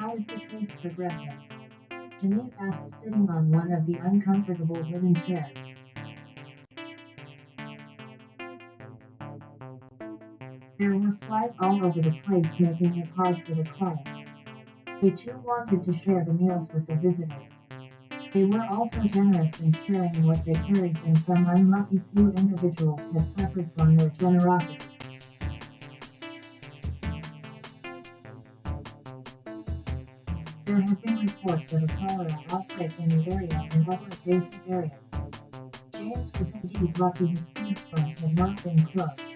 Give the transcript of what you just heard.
How is the case progressing? Janine asked, sitting on one of the uncomfortable wooden chairs. There were flies all over the place, making it hard for the clients. They too wanted to share the meals with the visitors. They were also generous in sharing what they carried, and some unlucky few individuals had suffered from their generosity. There have been reports of a cholera outbreak in the area and other adjacent areas. James was indeed lucky his food front had not been closed.